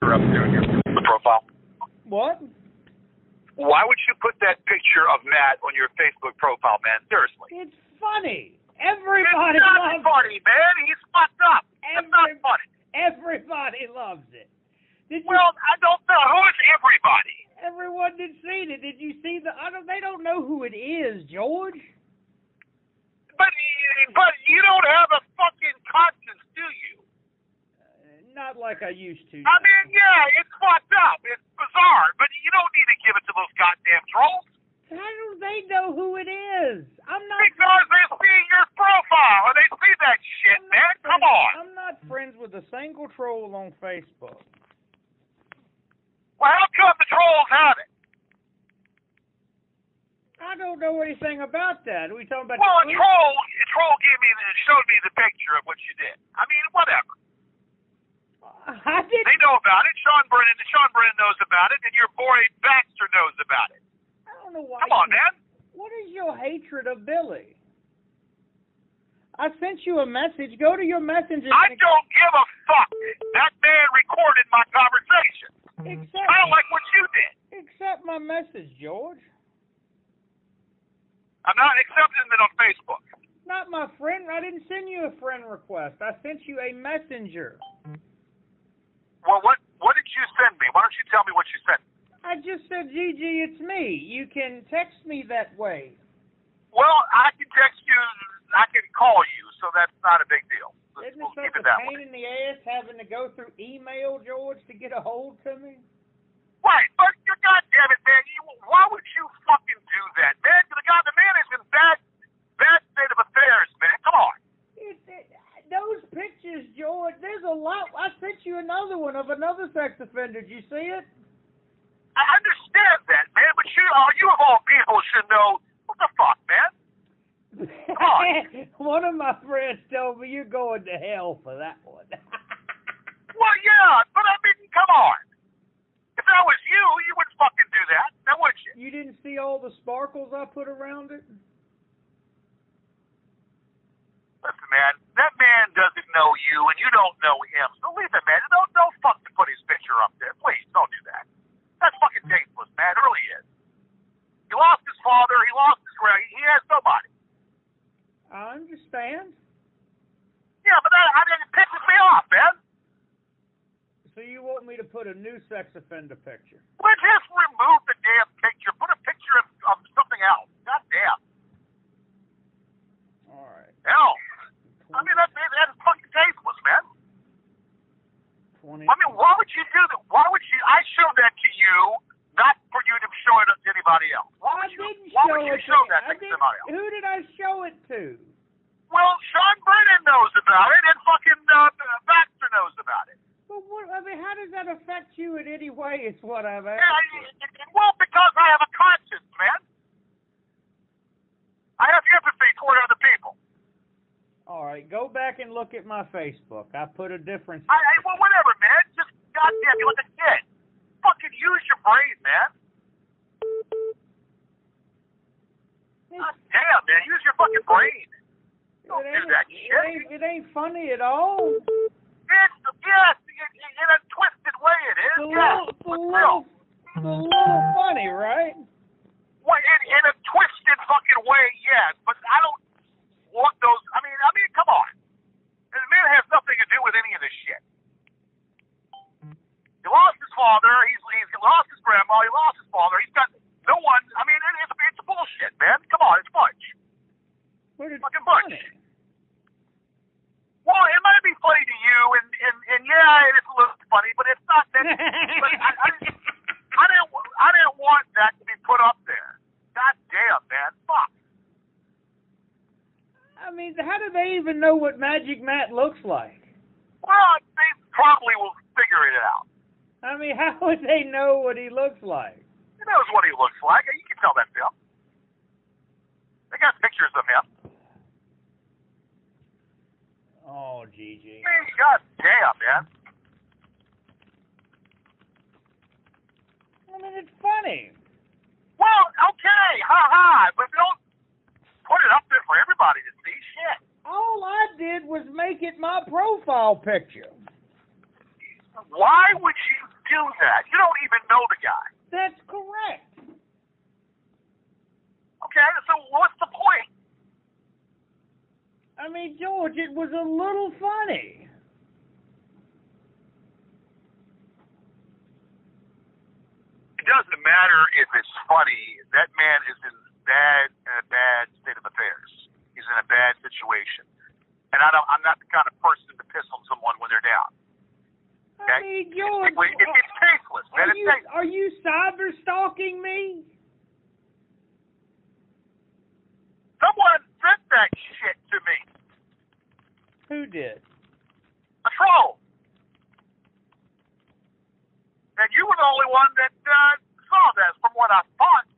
Up there in your profile. What? Why would you put that picture of Matt on your Facebook profile, man? Seriously. It's funny. Everybody it's loves not funny, it. man. He's fucked up. It's not funny. Everybody loves it. Well, I don't know. Who is everybody? Everyone did see it. Did you see they don't know who it is, George. But you don't have a fucking conscience, do you? Not like I used to. I mean, yeah, it's fucked up. It's bizarre, but you don't need to give it to those goddamn trolls. How do they know who it is? I'm not. Because they see your profile and they see that shit, man. Come on. I'm not friends with a single troll on Facebook. Well, how come the trolls have it? I don't know anything about that. Are we talking about? Well, a troll showed me the picture of what you did. I mean, whatever. I didn't. They know about it. Sean Brennan knows about it, and your boy Baxter knows about it. I don't know why. Come on, man. What is your hatred of Billy? I sent you a message. Go to your messenger. I don't give a fuck. That man recorded my conversation. I don't like what you did. Accept my message, George. I'm not accepting it on Facebook. Not my friend. I didn't send you a friend request. I sent you a messenger. Well, what did you send me? Why don't you tell me what you sent? I just said, Gigi, it's me. You can text me that way. Well, I can text you. I can call you, so that's not a big deal. Isn't we'll it keep such it that a pain way. in the ass having to go through email, George, to get a hold to me? Right, but goddamn it, man! Why would you fucking do that, man? The man is in bad state of affairs, man. Come on. Those pictures, George, there's a lot. I sent you another one of another sex offender. Did you see it? I understand that, man, but you of all people should know what the fuck, man. Come on. One of my friends told me you're going to hell for that one. Well, yeah, but I mean, come on. If that was you wouldn't fucking do that, now would you? You didn't see all the sparkles I put around it? Listen, man, that man doesn't know you, and you don't know him. So leave it, man. Don't fucking put his picture up there. Please, don't do that. That's fucking tasteless, man. It really is. He lost his father. He lost his grandmother. He has nobody. I understand. Yeah, but it pisses me off, man. So you want me to put a new sex offender picture? Well, just remove the damn picture. Put a picture of something else. God damn. All right. Hell. I mean, that's fucking tasteless, man. 20. I mean, why would you do that? Why would you? I showed that to you, not for you to show it to anybody else. Why would you show that to somebody else? Who did I show it to? Well, Sean Brennan knows about it, and fucking Baxter knows about it. Well, how does that affect you in any way? Is what I'm asking. Yeah, well, because I have a conscience, man. I have empathy toward other people. All right, go back and look at my Facebook. I put a difference. Well, whatever, man. Just goddamn, you like a kid. Fucking use your brain, man. God damn, man. Use your fucking brain. Don't do that shit. It ain't funny at all. Yes, in a twisted way it is. It's a little funny, right? Well, in a twisted fucking way, yes. But I don't want those. I mean, come on. This man has nothing to do with any of this shit. He lost his father. He's lost his grandma. He lost his father. He's got no one. I mean, it's bullshit, man. Come on, it's bunch. Fucking bunch. Well, it might be funny to you, and yeah, it's a little funny, but it's not that. I didn't want that to be put up there. God damn, man. Fuck. I mean, how do they even know what Magic Matt looks like? Well, they probably will figure it out. I mean, how would they know what he looks like? He knows what he looks like. You can tell that to him. They got pictures of him. Oh, Gigi. God damn, man. I mean, it's funny. Well, okay, ha-ha, but don't put it up there for everybody to see. Shit. All I did was make it my profile picture. Why would you that? You don't even know the guy. That's correct. Okay, so what's the point? I mean, George, it was a little funny. It doesn't matter if it's funny. That man is in a bad state of affairs. He's in a bad situation, and I'm not the kind of person to piss on someone when they're down. Okay? I mean, George, it's tasteless, man. It's tasteless. Are you cyber stalking me? Someone sent that shit to me. Who did? A troll. And you were the only one that saw that, from what I thought.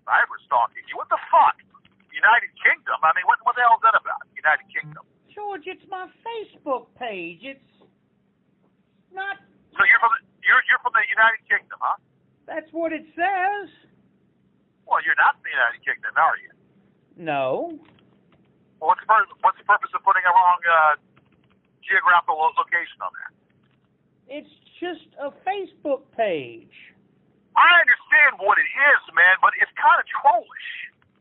I was stalking you. What the fuck? United Kingdom? I mean, what the hell is that about? United Kingdom. George, it's my Facebook page. It's not. So you're from the United Kingdom, huh? That's what it says. Well, you're not from the United Kingdom, are you? No. Well, what's the purpose of putting a wrong geographical location on there? It's just a Facebook page. I understand what it is, man, but it's kind of trollish.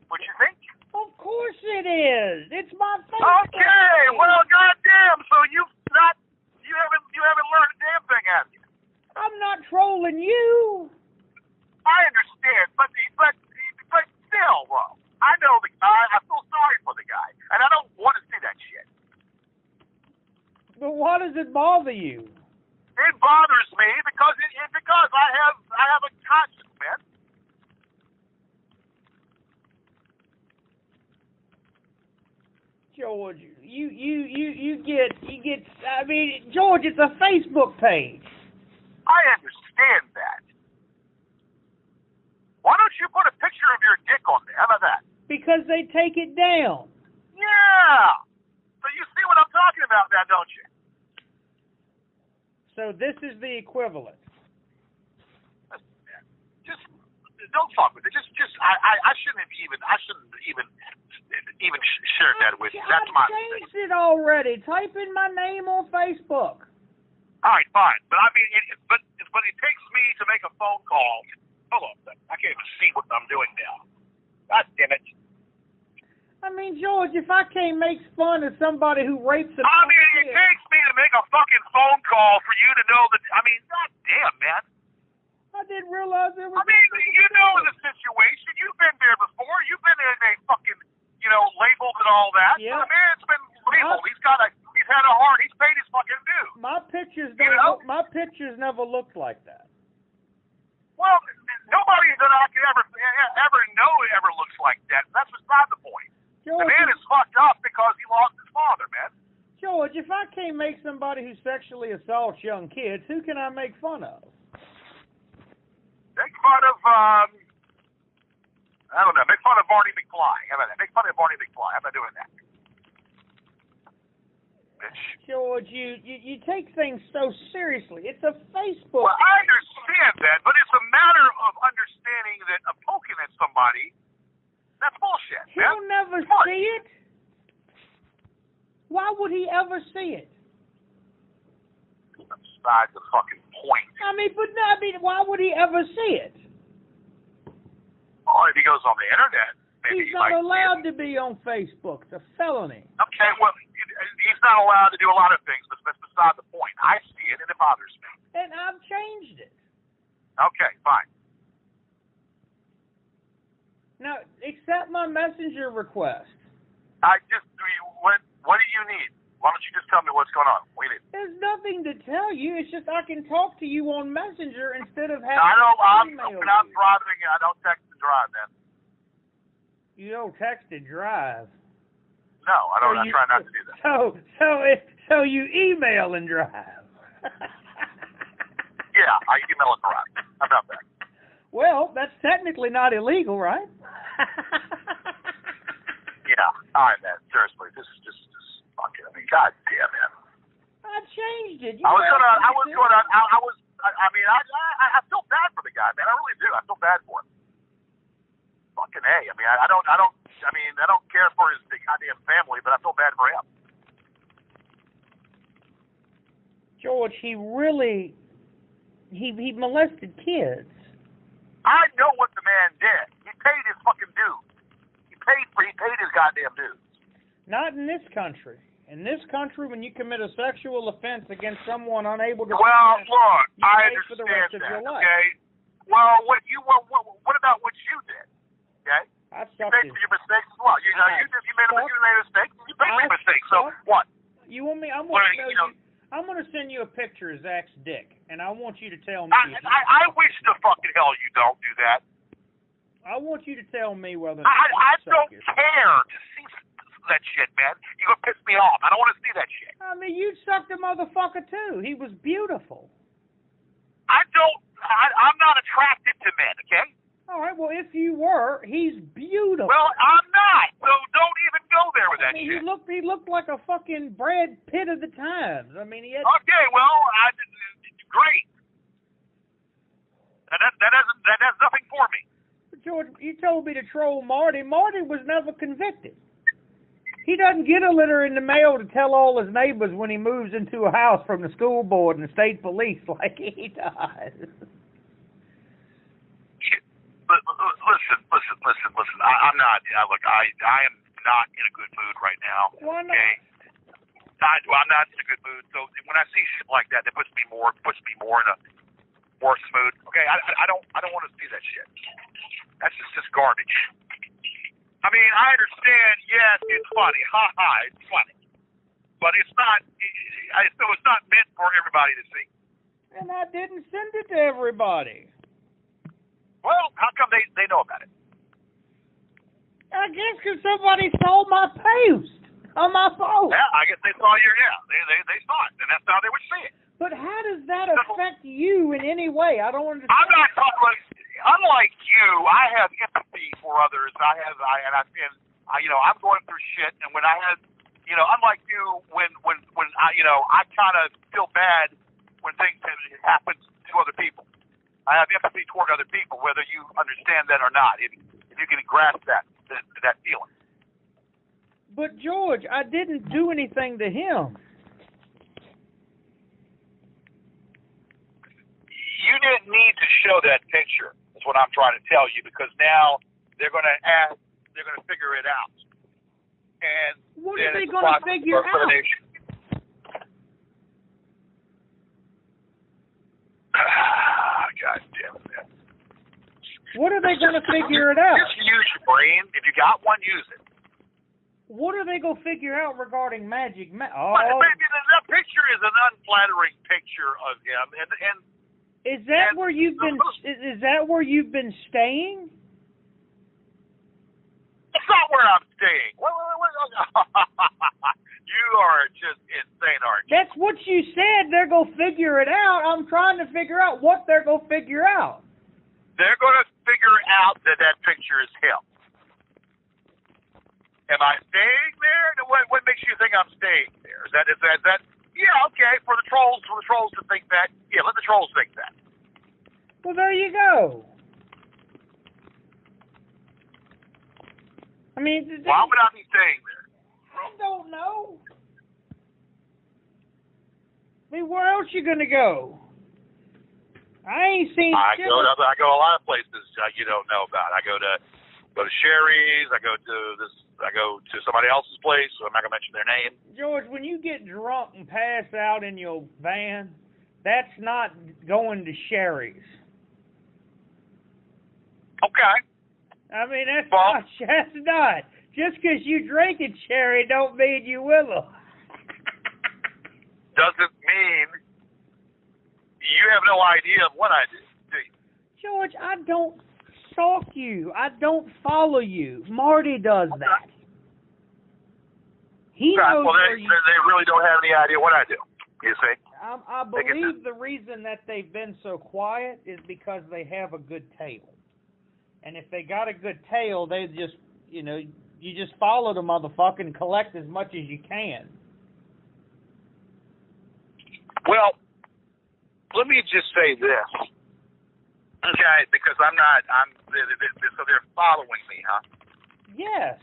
What you think? Of course it is. It's my Facebook Okay, page. well, goddamn. So you haven't learned a damn thing, have you? I'm not trolling you. I understand, but still, bro. I know the guy. I feel sorry for the guy, and I don't want to see that shit. But why does it bother you? It bothers me because I have a conscience, man. George, you get. I mean, George, it's a Facebook page. I understand that. Why don't you put a picture of your dick on there? How about that? Because they take it down. Yeah. So you see what I'm talking about now, don't you? So this is the equivalent. Just don't fuck with it. I shouldn't even share that with you. That's my mistake. I've changed it already. Type in my name on Facebook. All right, fine. But I mean, but it takes me to make a phone call. Hold on a second. I can't even see what I'm doing now. God damn it. I mean, George, if I can't make fun of somebody who rapes a it takes me to make a fucking phone call for you to know that. I mean, god damn, man. I didn't realize there was. I mean, you know the situation. You've been there before. You've been in a fucking, labeled and all that. Yeah. So the man's been labeled. He's had a heart. He's paid his fucking due. My pictures my pictures never looked like that. Well, nobody that I could ever know ever looks like that. That's beside the point. George, The man is fucked up because he lost his father, man. George, if I can't make somebody who sexually assaults young kids, who can I make fun of? Make fun of, I don't know, make fun of Barney McFly. How about that? Make fun of Barney McFly. How about doing that? Bitch. George, you take things so seriously. It's a Facebook. Well, I understand that, but it's a matter of understanding that poking at somebody, that's bullshit, man. He'll never see it. Why would he ever see it? Beside the fucking point. I mean, why would he ever see it? Oh, if he goes on the internet, maybe He's not allowed to be on Facebook. It's a felony. Okay, well, he's not allowed to do a lot of things, but that's beside the point. I see it, and it bothers me. And I've changed it. Okay, fine. Now, accept my messenger request. What do you need? Why don't you just tell me what's going on? We need. There's nothing to tell you. It's just I can talk to you on Messenger instead of having When I'm driving, I don't text and drive, man. You don't text and drive. No, I don't. I try not to do that. So you email and drive. Yeah, I email and drive. How about that? Well, that's technically not illegal, right? Yeah. All right, man. Seriously, this is just fucking. I mean, god damn, man. I changed it. I feel bad for the guy, man. I really do. I feel bad for him. Fucking A. I mean, I don't care for his goddamn family, but I feel bad for him. George, he really He molested kids. I know what the man did. He paid his fucking dues. He paid his goddamn dues. Not in this country. In this country, when you commit a sexual offense against someone unable to... Well, look, you I pay for the understand rest of that, your life. okay? Well, what about what you did, okay? I You sucked paid for your mistakes as well. You made a mistake. You paid for your mistakes. So, what? You want me... I'm going to send you a picture of Zach's dick, and I want you to tell me... I wish the fucking hell you don't do that. I want you to tell me whether... I don't care to see that shit, man. You're going to piss me off. I don't want to see that shit. I mean, you sucked a motherfucker, too. He was beautiful. I'm not attracted to men, okay? All right, well, if you were, he's beautiful. Well, I'm not, so don't even go there with that shit. He looked like a fucking Brad Pitt of the times. I mean, he had... Okay, well, great. That has nothing for me. George, you told me to troll Marty. Marty was never convicted. He doesn't get a letter in the mail to tell all his neighbors when he moves into a house from the school board and the state police like he does. Listen. I'm not. Look, I am not in a good mood right now. Why not? Okay. I'm not in a good mood. So when I see shit like that, it puts me more in a worse mood. Okay. I don't want to see that shit. That's just garbage. I mean, I understand. Yes, it's funny. Ha ha, it's funny. But it's not. So it's not meant for everybody to see. And I didn't send it to everybody. Well, how come they know about it? I guess because somebody saw my post on my phone. Yeah, I guess they saw they saw it, and that's how they would see it. But how does that affect you in any way? I don't understand. I'm not talking. Unlike you, I have empathy for others. I'm going through shit, and when I have, unlike you, when I kind of feel bad when things happen to other people. I have empathy toward other people, whether you understand that or not. If you can grasp that feeling. But George, I didn't do anything to him. You didn't need to show that picture. That's what I'm trying to tell you, because now they're going to figure it out. And what are they going to figure out? God damn it, man. What are they going to figure it out? Just use your brain. If you got one, use it. What are they going to figure out regarding Magic That picture is an unflattering picture of him, and is that where you've been? Is that where you've been staying? That's not where I'm staying. You are just insane, aren't you? That's what you said. They're going to figure it out. I'm trying to figure out what they're going to figure out. They're going to figure out that picture is him. Am I staying there? What makes you think I'm staying there? Is that? Yeah, okay. For the trolls to think that. Yeah, let the trolls think that. Well, there you go. I mean, why would I be staying there? I don't know. I mean, where else you gonna go? I ain't seen. I go a lot of places you don't know about. I go to Sherry's. I go to somebody else's place. So I'm not gonna mention their name. George, when you get drunk and pass out in your van, that's not going to Sherry's. Okay. I mean, that's not. Just because you drink it, Sherry, don't mean you will. Doesn't mean you have no idea of what I do you? George, I don't stalk you. I don't follow you. Marty does that. He knows well, they really don't have any idea what I do, you see. I believe the reason that they've been so quiet is because they have a good tail. And if they got a good tail, they just, you just follow the motherfucker and collect as much as you can. Well, let me just say this, okay? Because so they're following me, huh? Yes.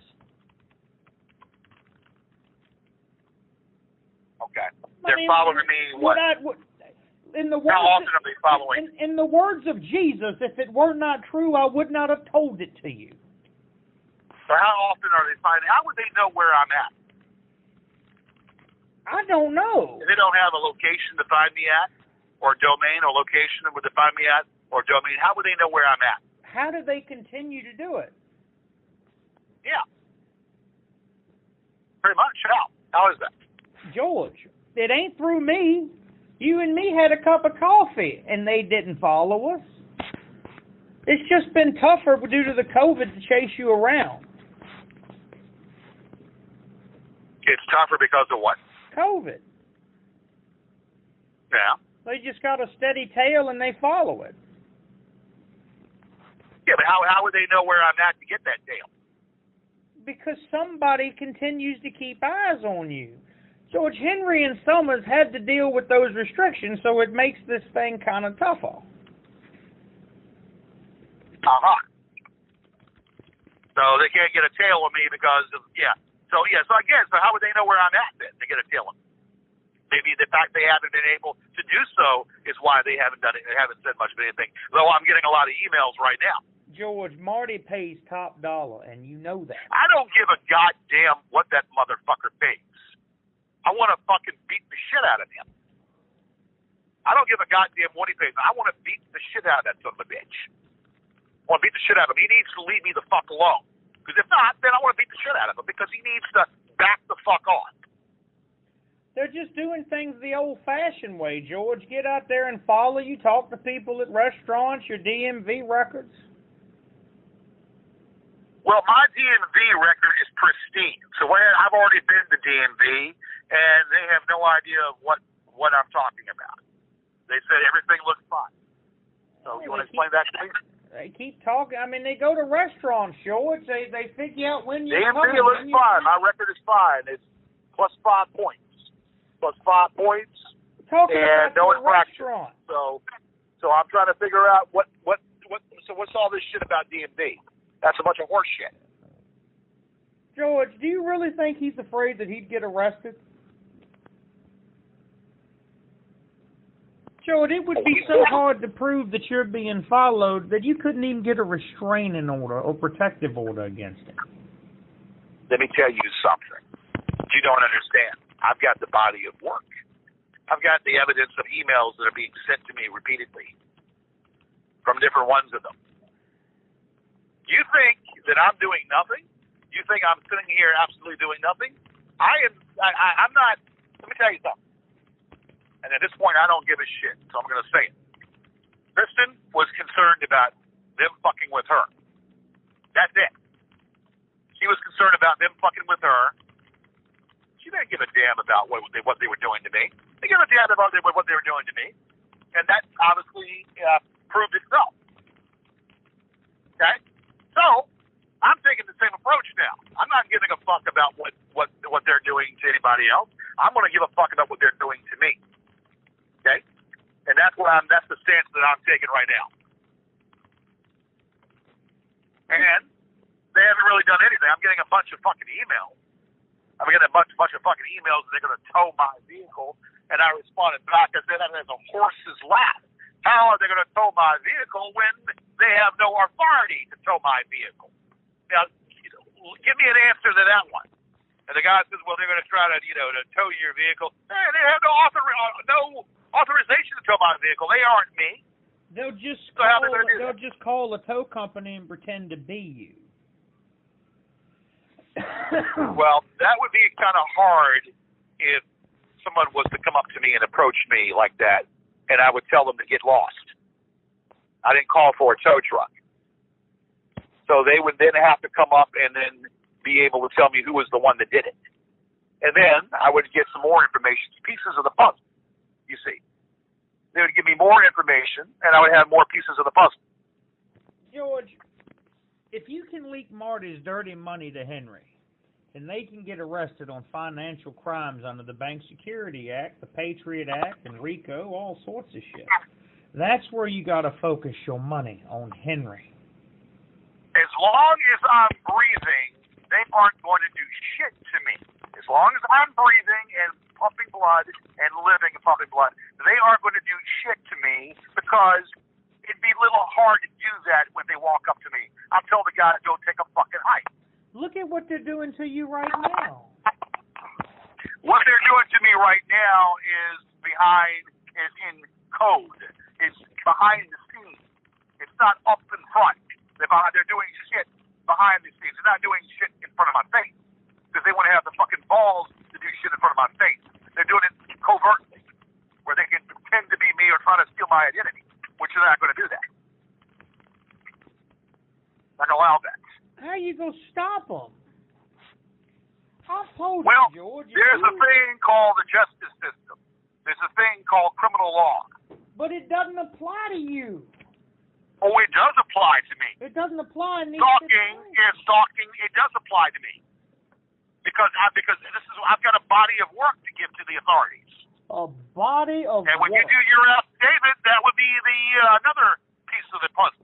Okay. They're following me. What? In the words, How often are they following? In the words of Jesus, if it were not true, I would not have told it to you. So how often are they finding? How would they know where I'm at? I don't know. If they don't have a location to find me at, or domain, or location to find me at, or domain, how would they know where I'm at? How do they continue to do it? Yeah. Pretty much. How is that? George, it ain't through me. You and me had a cup of coffee, and they didn't follow us. It's just been tougher due to the COVID to chase you around. It's tougher because of what? COVID. Yeah. They just got a steady tail, and they follow it. Yeah, but how would they know where I'm at to get that tail? Because somebody continues to keep eyes on you. George, Henry and Summers had to deal with those restrictions, so it makes this thing kind of tougher. Uh-huh. So they can't get a tail on me because of, yeah. So again, how would they know where I'm at then to get a tail on me? Maybe the fact they haven't been able to do so is why they haven't done it. They haven't said much of anything. Though I'm getting a lot of emails right now. George, Marty pays top dollar, and you know that. I don't give a goddamn what that motherfucker pays. I want to fucking beat the shit out of him. I don't give a goddamn what he pays. I want to beat the shit out of that son of a bitch. I want to beat the shit out of him. He needs to leave me the fuck alone. Because if not, then I want to beat the shit out of him because he needs to back the fuck off. They're just doing things the old-fashioned way, George. Get out there and follow you. Talk to people at restaurants, your DMV records. Well, my DMV record is pristine. So I've already been to DMV, and they have no idea of what I'm talking about. They said everything looks fine. So you want to explain that to me? They keep talking. I mean, they go to restaurants, George. They figure out when you're DMV coming. looks fine. My record is fine. It's plus 5 points. Plus 5 points. Talking and about no the infraction. restaurant. So I'm trying to figure out what's all this shit about DMV? That's a bunch of horse shit. George, do you really think he's afraid that he'd get arrested? George, it would be so hard to prove that you're being followed that you couldn't even get a restraining order or protective order against him. Let me tell you something. You don't understand. I've got the body of work. I've got the evidence of emails that are being sent to me repeatedly from different ones of them. You think that I'm doing nothing? You think I'm sitting here absolutely doing nothing? I'm not. Let me tell you something. And at this point, I don't give a shit, so I'm going to say it. Kristen was concerned about them fucking with her. That's it. She was concerned about them fucking with her. She didn't give a damn about what they were doing to me. They gave a damn about what they were doing to me. And that obviously proved itself. Okay? So, I'm taking the same approach now. I'm not giving a fuck about what they're doing to anybody else. I'm going to give a fuck about what they're doing to me. Okay? And that's the stance that I'm taking right now. And they haven't really done anything. I'm getting a bunch of fucking emails. I'm getting a bunch of fucking emails that they're going to tow my vehicle. And I responded back and said that is a horse's laugh. How are they going to tow my vehicle when they have no authority to tow my vehicle? Now, give me an answer to that one. And the guy says, well, they're going to try to, to tow your vehicle. Hey, they have no authorization to tow my vehicle. They aren't me. They'll just call a tow company and pretend to be you. Well, that would be kind of hard if someone was to come up to me and approach me like that, and I would tell them to get lost. I didn't call for a tow truck. So they would then have to come up and then be able to tell me who was the one that did it. And then I would get some more information, pieces of the puzzle, you see. They would give me more information, and I would have more pieces of the puzzle. George, if you can leak Marty's dirty money to Henry, and they can get arrested on financial crimes under the Bank Security Act, the Patriot Act, and RICO, all sorts of shit, that's where you got to focus your money, on Henry. As long as I'm breathing, they aren't going to do shit to me. As long as I'm breathing and pumping blood and living and pumping blood, they aren't going to do shit to me because it'd be a little hard to do that when they walk up to me. I'm telling the guy to go take a fucking hike. Look at what they're doing to you right now. What they're doing to me right now is in code. It's behind the scenes. It's not up in front. They're doing shit behind the scenes. They're not doing shit in front of my face because they want to have the fucking balls to do shit in front of my face. They're doing it covertly, where they can pretend to be me or try to steal my identity, which they're not going to do that. Not going to allow that. How you gonna stop them? I told Well, you, George. there's a thing called the justice system. There's a thing called criminal law. But it doesn't apply to you. Oh, it does apply to me. It doesn't apply in these Stalking, it does apply to me. Because I've got a body of work to give to the authorities. A body of And when work. you do your affidavit, that would be the another piece of the puzzle.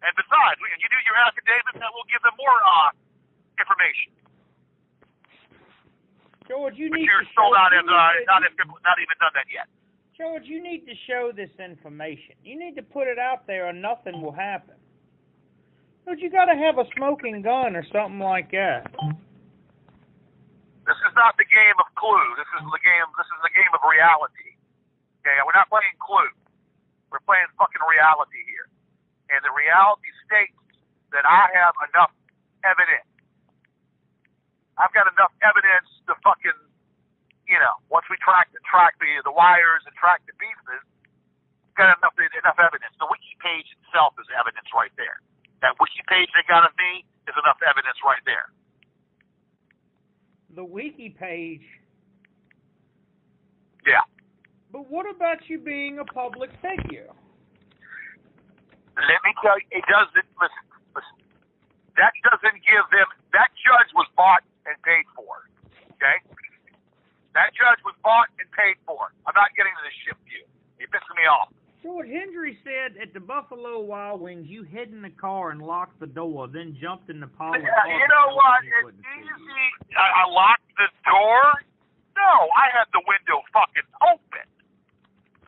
And besides, when you do your affidavit, that will give them more information. George, you But need you're to still show, not even done that yet. George, you need to show this information. You need to put it out there, or nothing will happen. But you got to have a smoking gun or something like that. This is not the game of Clue. This is the game of reality. Okay, we're not playing Clue. We're playing fucking reality here. And the reality states that I have enough evidence. I've got enough evidence to fucking, once we track the wires and track the pieces, got enough evidence. The wiki page itself is evidence right there. That wiki page they got of me is enough evidence right there. The wiki page. Yeah. But what about you being a public figure? Let me tell you, it doesn't. Listen, that doesn't give them. That judge was bought and paid for. Okay. That judge was bought and paid for. I'm not getting to this shit with you. You're pissing me off. George Hendry said at the Buffalo Wild Wings, you hid in the car and locked the door, then jumped in the Polly. You know what? It's easy. I locked the door. No, I had the window fucking open.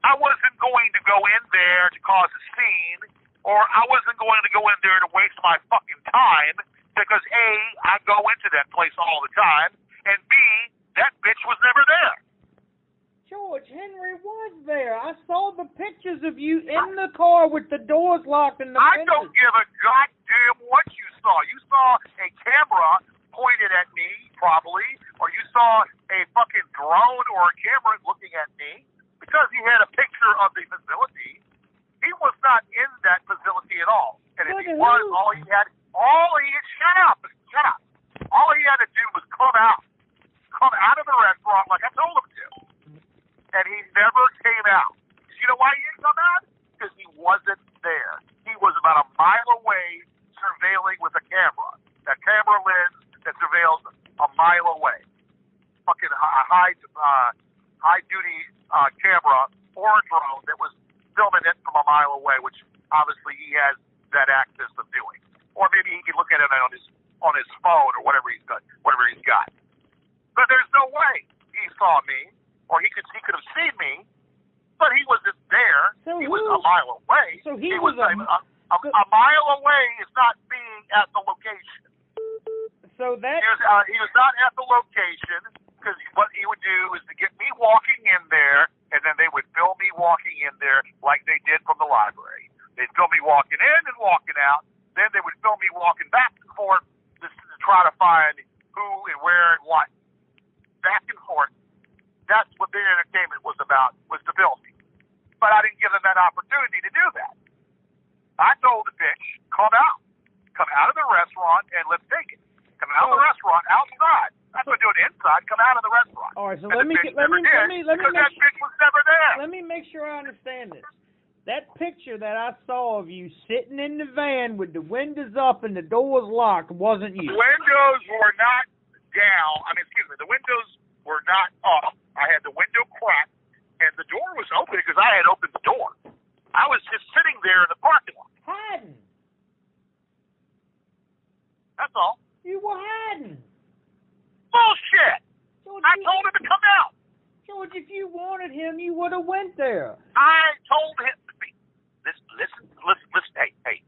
I wasn't going to go in there to cause a scene, or I wasn't going to go in there to waste my fucking time, because A, I go into that place all the time, and B, that bitch was never there. George Henry was there. I saw the pictures of you in the car with the doors locked and the I windows. don't give a goddamn what you saw. You saw a camera pointed at me, probably, or you saw a fucking drone or a camera looking at me, because he had a picture of the facility. He was not in that facility at all. And if he was, shut up. All he had to do was come out of the restaurant like I told him to. And he never came out. You know why he didn't come out? Because he wasn't there. He was about a mile away surveilling with a camera. That camera lens that surveils a mile away. Fucking high-duty camera or a drone that was filming it from a mile away, which obviously he has that access of doing. Or maybe he can look at it on his phone or whatever he's got. But there's no way he saw me, or he could have seen me, but he wasn't there. So he was a mile away. So he was was a mile away is not being at the location. So that he was not at the location, because what he would do is to get me walking in there, and then they would film me walking in there like they did from the library. They'd film me walking in and walking out. Then they would film me walking back and forth to try to find who and where and what. Back and forth. That's what their entertainment was about, was to film me. But I didn't give them that opportunity to do that. I told the bitch, come out of the restaurant and let's take it. Come out of the restaurant, outside. That's what doing inside. Come out of the restaurant. All right, so and let me that bitch was never there. Let me make sure I understand this. That picture that I saw of you sitting in the van with the windows up and the doors locked wasn't you. The windows were not down. The windows were not up. I had the window cracked, and the door was open because I had opened the door. I was just sitting there in the parking lot. Hiding. That's all. You were hiding. Bullshit. So I told him to come out. if you wanted him, you would have went there. I told him, listen, hey,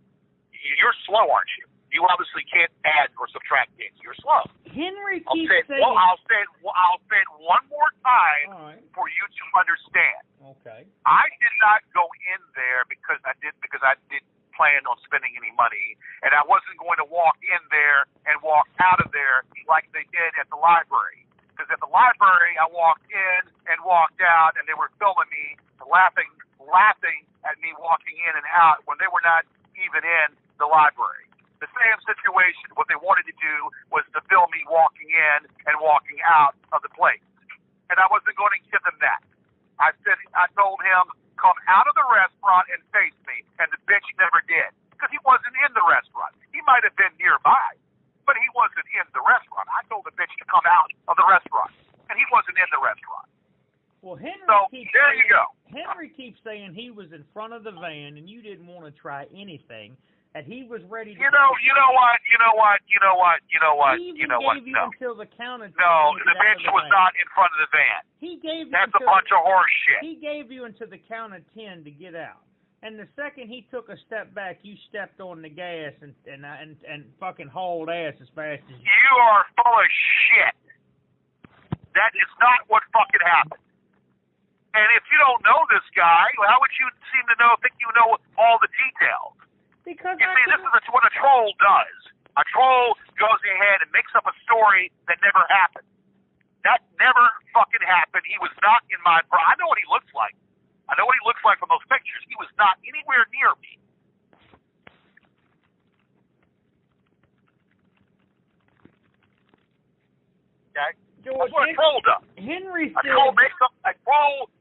you're slow, aren't you? You obviously can't add or subtract things. You're slow. Henry keeps saying... Well, I'll say it one more time for you to understand. Okay. I did not go in there because I didn't plan on spending any money, and I wasn't going to walk in there and walk out of there like they did at the library. Because at the library, I walked in and walked out, and they were filming me, laughing at me walking in and out when they were not even in the library. The same situation. What they wanted to do was to film me walking in and walking out of the place. And I wasn't going to give them that. I told him, come out of the restaurant and face me. And the bitch never did. Because he wasn't in the restaurant. He might have been nearby, but he wasn't in the restaurant. I told the bitch to come out of the restaurant. And he wasn't in the restaurant. Well, Henry keeps saying he was in front of the van and you didn't want to try anything. And he was ready to... You know what? He gave you No. until the count of 10. No, the bitch was not in front of the van. He gave you That's a bunch of horse shit. He gave you until the count of 10 to get out. And the second he took a step back, you stepped on the gas and fucking hauled ass as fast as you... You are full of shit. That is not what fucking happened. And if you don't know this guy, how would you think you know all the details? Because this is what a troll does. A troll goes ahead and makes up a story that never happened. That never fucking happened. He was not in my... I know what he looks like. I know what he looks like from those pictures. He was not anywhere near me. Okay? George, that's what a troll does. Henry said... A troll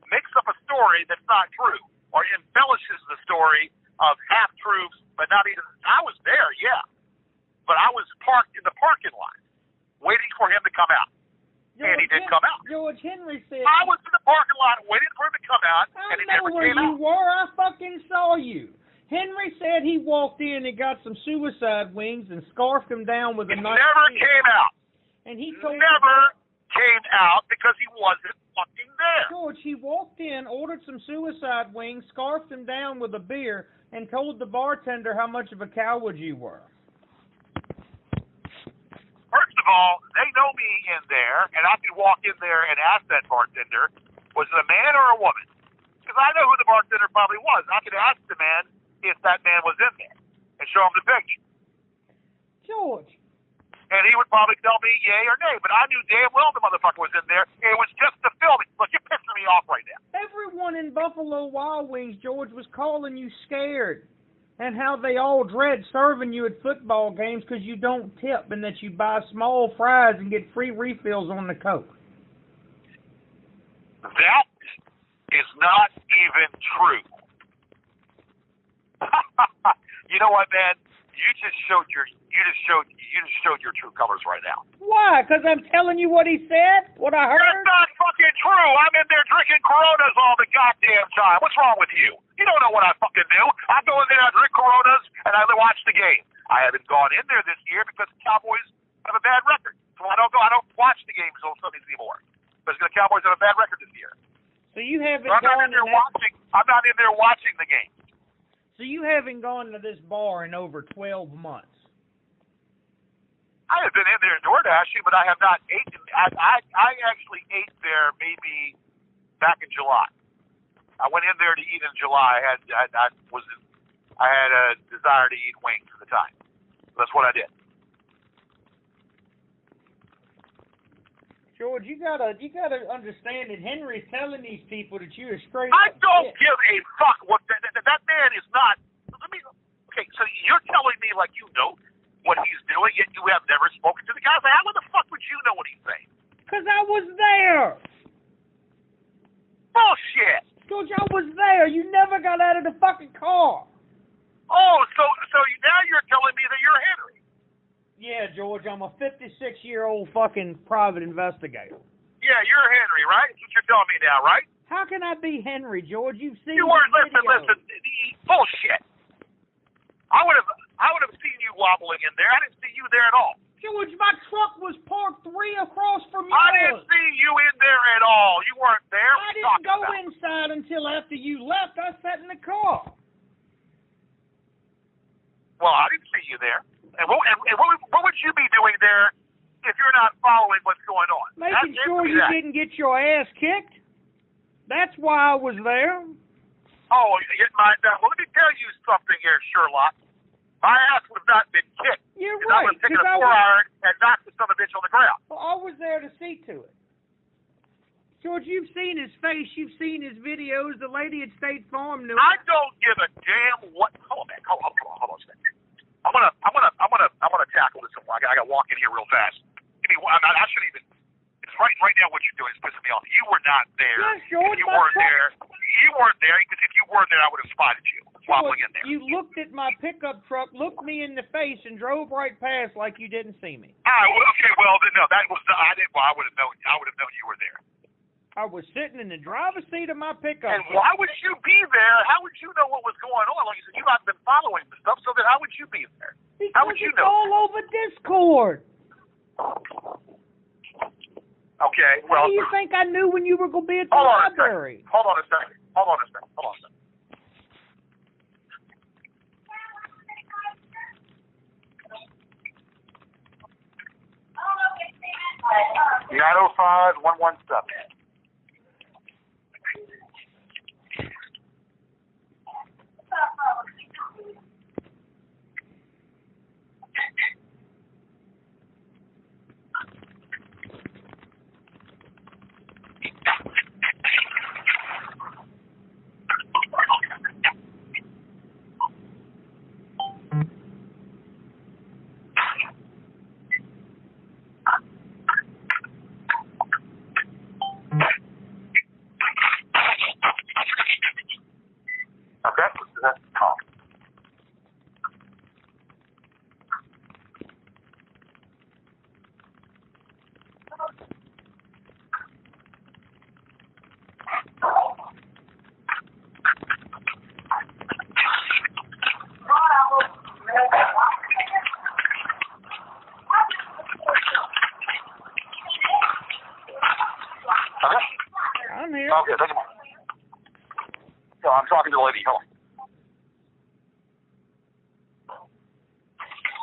makes up a story that's not true, or embellishes the story of half-truths, but not even... I was there, yeah. But I was parked in the parking lot, waiting for him to come out. And he didn't come out. George Henry said... I was in the parking lot waiting for him to come out, and he never came out. I know where you were. I fucking saw you. Henry said he walked in and got some suicide wings and scarfed them down with a knife. He never came out. And he told never came out because he wasn't fucking there. George, he walked in, ordered some suicide wings, scarfed them down with a beer, and told the bartender how much of a coward you were. First of all, they know me in there, and I could walk in there and ask that bartender, was it a man or a woman? Because I know who the bartender probably was. I could ask the man if that man was in there and show him the picture. George. And he would probably tell me yay or nay, but I knew damn well the motherfucker was in there. It was just to film it. Look, you're pissing me off right now. Everyone in Buffalo Wild Wings, George, was calling you scared. And how they all dread serving you at football games because you don't tip and that you buy small fries and get free refills on the Coke. That is not even true. You know what, man? You just showed your true colors right now. Why? Because I'm telling you what he said? What I heard? That's not fucking true. I'm in there drinking Coronas all the goddamn time. What's wrong with you? You don't know what I fucking do. I go in there, I drink Coronas, and I watch the game. I haven't gone in there this year because the Cowboys have a bad record. So I don't watch the games on Sundays anymore. Because the Cowboys have a bad record this year. So you haven't I'm not in there watching the game. So you haven't gone to this bar in over 12 months. I have been in there door dashing, but I have not eaten. I actually ate there maybe back in July. I went in there to eat in July. I had a desire to eat wings at the time. That's what I did. George, you gotta understand that Henry's telling these people that you're straight. I don't give a fuck what that man is not. Okay, so you're telling me like you know what he's doing, yet you have never spoken to the guy. How the fuck would you know what he's saying? Because I was there. Bullshit. George, I was there. You never got out of the fucking car. Oh, so now you're telling me that you're Henry. Yeah, George, I'm a 56-year-old fucking private investigator. Yeah, you're Henry, right? That's what you're telling me now, right? How can I be Henry, George? You've seen you weren't. Listen. Bullshit. I would have seen you wobbling in there. I didn't see you there at all. George, my truck was parked 3 across from yours. I didn't see you in there at all. You weren't there. I didn't go inside until after you left. I sat in the car. Well, I didn't see you there. And what would you be doing there if you're not following what's going on? Making sure you didn't get your ass kicked. That's why I was there. Oh, well, let me tell you something here, Sherlock. My ass would have not been kicked. You're right. I would have taken a 4-iron and knocked the son of a bitch on the ground. Well, I was there to see to it. George, you've seen his face. You've seen his videos. The lady at State Farm knew. I don't give a damn what. Hold on, man. Hold on a second. I'm gonna tackle this. I gotta walk in here real fast. I shouldn't even. It's right now. What you're doing is pissing me off. You were not there. Yeah, George, you weren't there. You weren't there because if you were there, I would have spotted you wobbling in there. You looked at my pickup truck, looked me in the face, and drove right past like you didn't see me. Okay. Well, no, that was. I didn't. Well, I would have known. You were there. I was sitting in the driver's seat of my pickup. And why would you be there? How would you know what was going on? Like you said, you haven't been following the stuff, so then how would you be there? Because how would you know? All over Discord. Okay, well. How do you think I knew when you were going to be at the library? Hold on a second. The 905-117. I'm here. Okay, thank you. So I'm talking to the lady. Hold on.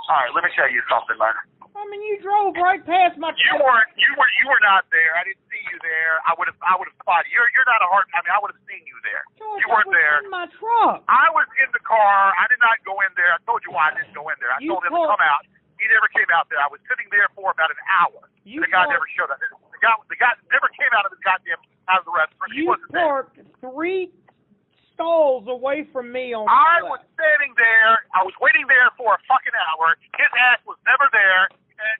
All right, let me tell you something, man. I mean, you drove right past my truck. You were not there. I didn't see you there. I would have spotted you. You're not a hard. I mean, I would have seen you there. George, you weren't there. In my truck. I was in the car. I did not go in there. I told you why I didn't go in there. I told him to come out. He never came out there. I was sitting there for about an hour. The guy never showed up. The guy never came out of his goddamn out of the restaurant. He wasn't there. You parked 3 stalls away from me on. I was standing there. I was waiting there for a fucking hour. His ass was never there. And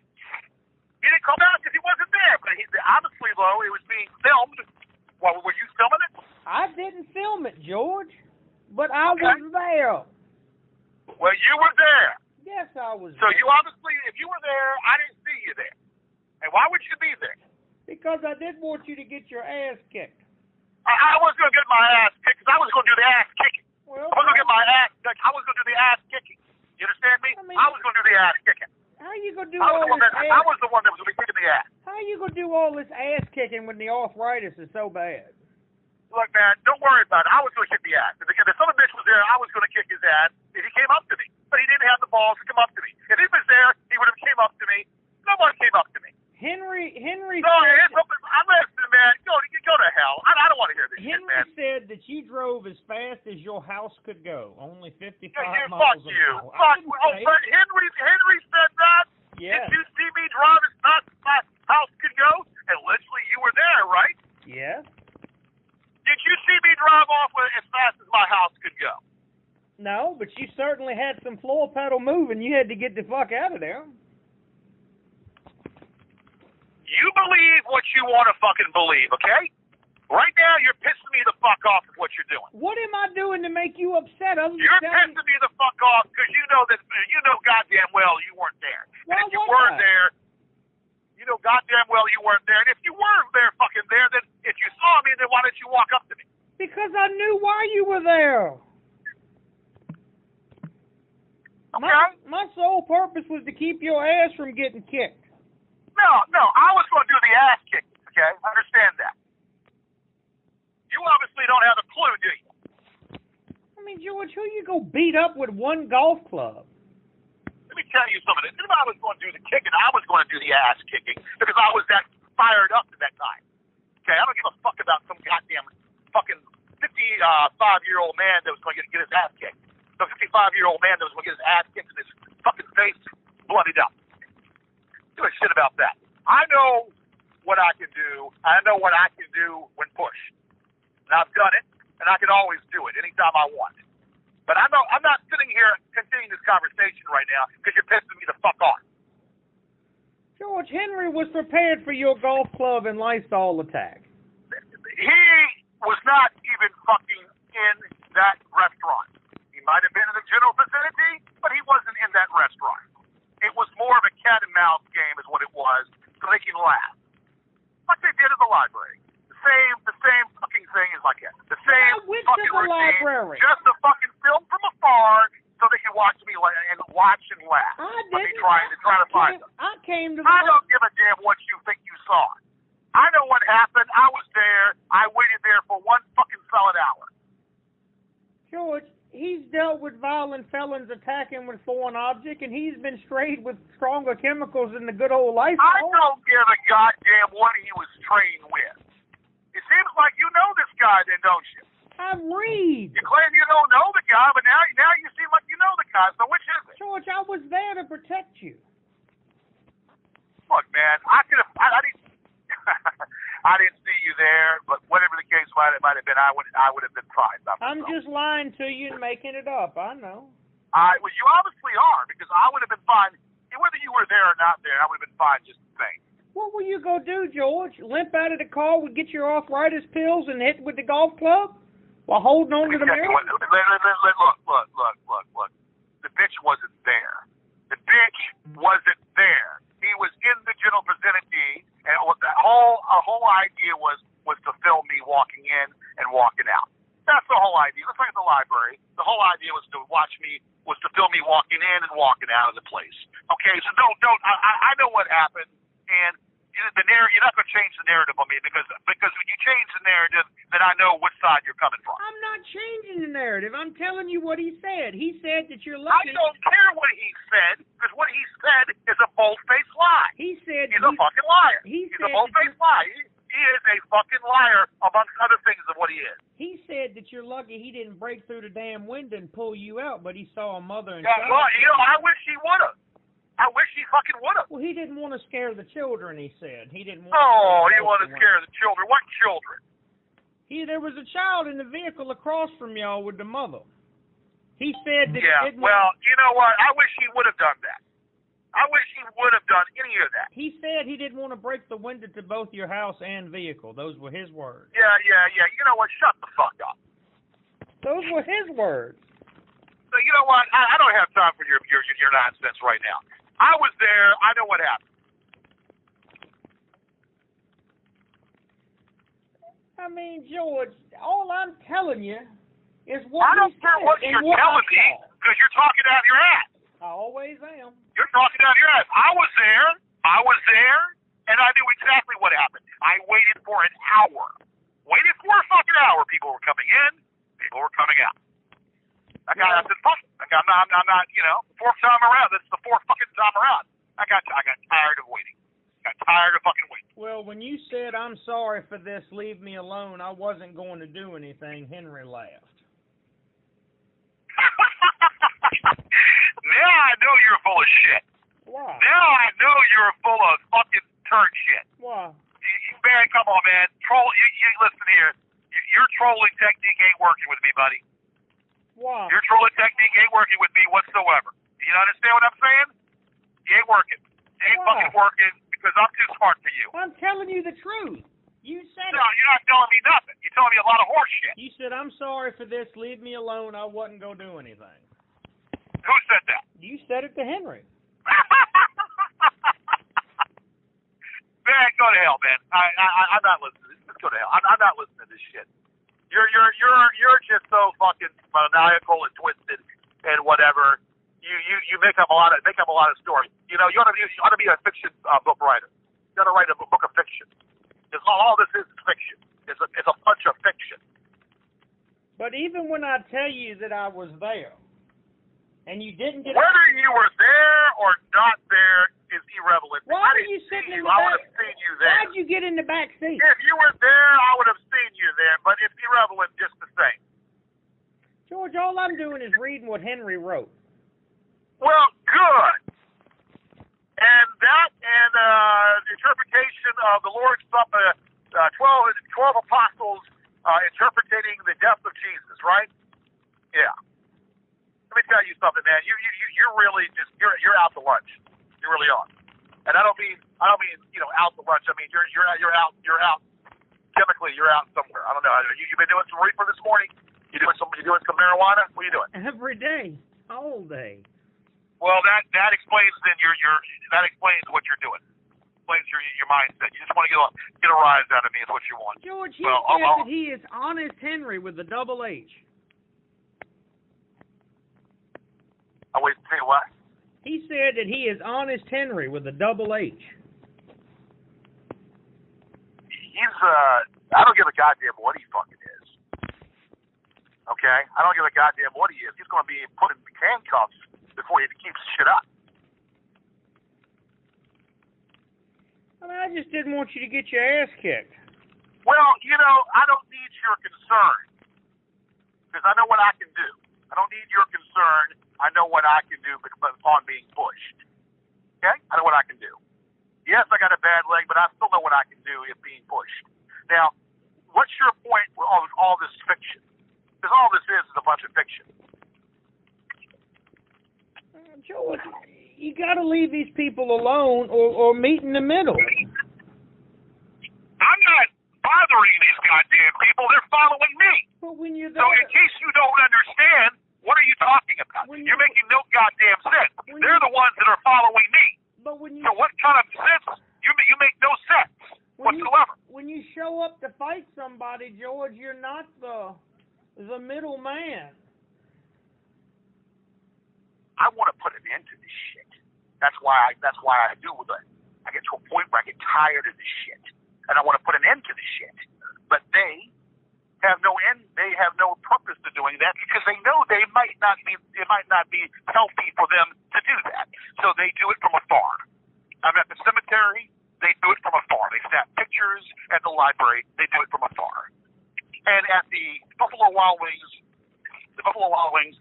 he didn't come out because he wasn't there. But obviously, though, it was being filmed. Well, were you filming it? I didn't film it, George. But I was there. Well, you were there. Yes, I was So there. you obviously, if you were there, I didn't see you there. And why would you be there? Because I did want you to get your ass kicked. I was going to get my ass kicked because I was going to do the ass kicking. Well, I was going to get my ass kicked. I was going to do the ass kicking. You understand me? I was going to do the ass kicking. How you going to do all this ass? I was the one that was going to be kicking the ass. How you going to do all this ass kicking when the arthritis is so bad? Look, man, don't worry about it. I was going to kick the ass. If the son of a bitch was there, I was going to kick his ass if he came up to me. But he didn't have the balls to come up to me. If he was there, he would have came up to me. Nobody came up to me. Henry No, I'm listening, man. Go to hell. I don't want to hear this shit, man. Henry said that you drove as fast as your house could go, only 55 miles an hour. Fuck you. But Henry said that? Yes. Did you see me drive as fast as my house could go? And literally, you were there, right? Yes. Did you see me drive off as fast as my house could go? No, but you certainly had some floor pedal moving. You had to get the fuck out of there. You believe what you want to fucking believe, okay? Right now, you're pissing me the fuck off with what you're doing. What am I doing to make you upset? You're pissing me the fuck off because you know goddamn well you weren't there. Well, and if you weren't there, you know goddamn well you weren't there. And if you weren't there, fucking there, then if you saw me, then why didn't you walk up to me? Because I knew why you were there. Okay? My sole purpose was to keep your ass from getting kicked. No, I was going to do the ass kicking, okay? Understand that. You obviously don't have a clue, do you? I mean, George, who you go beat up with one golf club? Let me tell you something. If I was going to do the kicking, I was going to do the ass kicking because I was that fired up at that time. Okay, I don't give a fuck about some goddamn fucking 55-year-old man that was going to get his ass kicked. Some 55-year-old man that was going to get his ass kicked and his fucking face bloodied up. Give a shit about that. I know what I can do. I know what I can do when pushed. And I've done it, and I can always do it anytime I want. But I'm not sitting here continuing this conversation right now because you're pissing me the fuck off. George, Henry was prepared for your golf club and Lysol attack. He was not even fucking in that restaurant. He might have been in the general vicinity, but he wasn't in that restaurant. It was more of a cat and mouse game is what it was, so they can laugh. Like they did at the library. The same fucking thing is like that. The same fucking routine, library. Just a fucking film from afar so they can watch me and laugh. I didn't. Trying to find them. I came to. I don't give a damn what you think you saw. I know what happened. I was there. I waited there for one fucking solid hour. George, he's dealt with violent felons attacking with foreign object, and he's been sprayed with stronger chemicals than the good old Lysol. I don't give a goddamn what he was trained with. It seems like you know this guy, then, don't you? I read. You claim you don't know the guy, but now you seem like you know the guy. So which is it? George, I was there to protect you. Look, man, I didn't. I didn't see you there, but whatever the case might have been, I would have been fine. I'm just lying to you and making it up. I know. Well, you obviously are, because I would have been fine whether you were there or not there. I would have been fine just the same. What will you go do, George? Limp out of the car, get your arthritis pills and hit with the golf club while holding on to the mirror? Look. The bitch wasn't there. The bitch wasn't there. He was in the general vicinity, and the whole idea was to film me walking in and walking out. That's the whole idea. It's like at the library. The whole idea was to film me walking in and walking out of the place. Okay, so don't. I know what happened. And the narrative, you're not going to change the narrative on me because when you change the narrative, then I know which side you're coming from. I'm not changing the narrative. I'm telling you what he said. He said that you're lucky. I don't care what he said because what he said is a bold-faced lie. He said he's a fucking liar. He's a bold-faced lie. He is a fucking liar amongst other things of what he is. He said that you're lucky he didn't break through the damn window and pull you out, but he saw a mother and child. Well, I wish he would have. I wish he fucking would have. Well, he didn't want to scare the children, he said. He didn't want he wanted to scare the children. What children? There was a child in the vehicle across from y'all with the mother. He said that well, you know what? I wish he would have done that. I wish he would have done any of that. He said he didn't want to break the window to both your house and vehicle. Those were his words. Yeah. You know what? Shut the fuck up. Those were his words. So you know what? I don't have time for your nonsense right now. I was there. I know what happened. I mean, George, all I'm telling you is what I don't care what you're telling me because you're talking out of your ass. I always am. You're talking out of your ass. I was there, and I knew exactly what happened. I waited for an hour. Waited for a fucking hour. People were coming in. People were coming out. I said, fuck it. I'm not, fourth time around. This is the fourth fucking time around. I got tired of waiting. Got tired of fucking waiting. Well, when you said, I'm sorry for this, leave me alone, I wasn't going to do anything, Henry laughed. Now I know you're full of shit. Why? Now I know you're full of fucking turd shit. Why? Man, come on, man. You listen here. Your trolling technique ain't working with me, buddy. Why? Your trolling technique ain't working with me whatsoever. Do you understand what I'm saying? You ain't working. It ain't fucking working because I'm too smart for you. I'm telling you the truth. You said No, you're not telling me nothing. You're telling me a lot of horse shit. You said, I'm sorry for this, leave me alone, I wasn't going to do anything. Who said that? You said it to Henry. Man, go to hell, man. I'm not listening. Just go to hell. I'm not listening to this shit. You're just so fucking maniacal and twisted and whatever. you make up a lot of stories. You know, you ought to be a fiction book writer. You ought to write a book of fiction. Because all this is fiction. It's a bunch of fiction. But even when I tell you that I was there, and you didn't get whether you were there or not there is irrelevant. Why were you sitting in the back? I would have seen you there. Why'd you get in the back seat? If you were there, I would have seen you there. But it's irrelevant just the same. George, all I'm doing is reading what Henry wrote. Well, good. And that and the interpretation of the Lord's Supper, 12 apostles interpreting the death of Jesus, right? Yeah. Let me tell you something, man. You're really just you're out to lunch. You really are. And I don't mean out to lunch. I mean you're out chemically. You're out somewhere. I don't know. You been doing some reefer this morning? You doing some marijuana? What are you doing? Every day, all day. Well, that explains then that explains what you're doing. Explains your mindset. You just want to get a rise out of me is what you want. George, he said that he is Honest Henry with the double H. Oh, wait, say what? He said that he is Honest Henry with a double H. He's I don't give a goddamn what he fucking is. Okay? I don't give a goddamn what he is. He's going to be put in handcuffs before he keeps shit up. I mean, I just didn't want you to get your ass kicked. Well, I don't need your concern. Because I know what I can do. I don't need your concern. I know what I can do upon being pushed. Okay? I know what I can do. Yes, I got a bad leg, but I still know what I can do if being pushed. Now, what's your point with all this fiction? Because all this is a bunch of fiction. George, you got to leave these people alone or meet in the middle. I'm not bothering these goddamn people. They're following me. But when you're there, so in case you don't understand, what are you talking about? You're making no goddamn sense. They're the ones that are following me. But when you, so what kind of sense? You make no sense whatsoever. When you show up to fight somebody, George, you're not the middle man. I want to put an end to this shit. That's why I do it. I get to a point where I get tired of this shit, and I want to put an end to this shit. But they have no end. They have no purpose to doing that because they know it might not be healthy for them to do that. So they do it from afar. I'm at the cemetery. They do it from afar. They snap pictures at the library. They do it from afar. And at the Buffalo Wild Wings,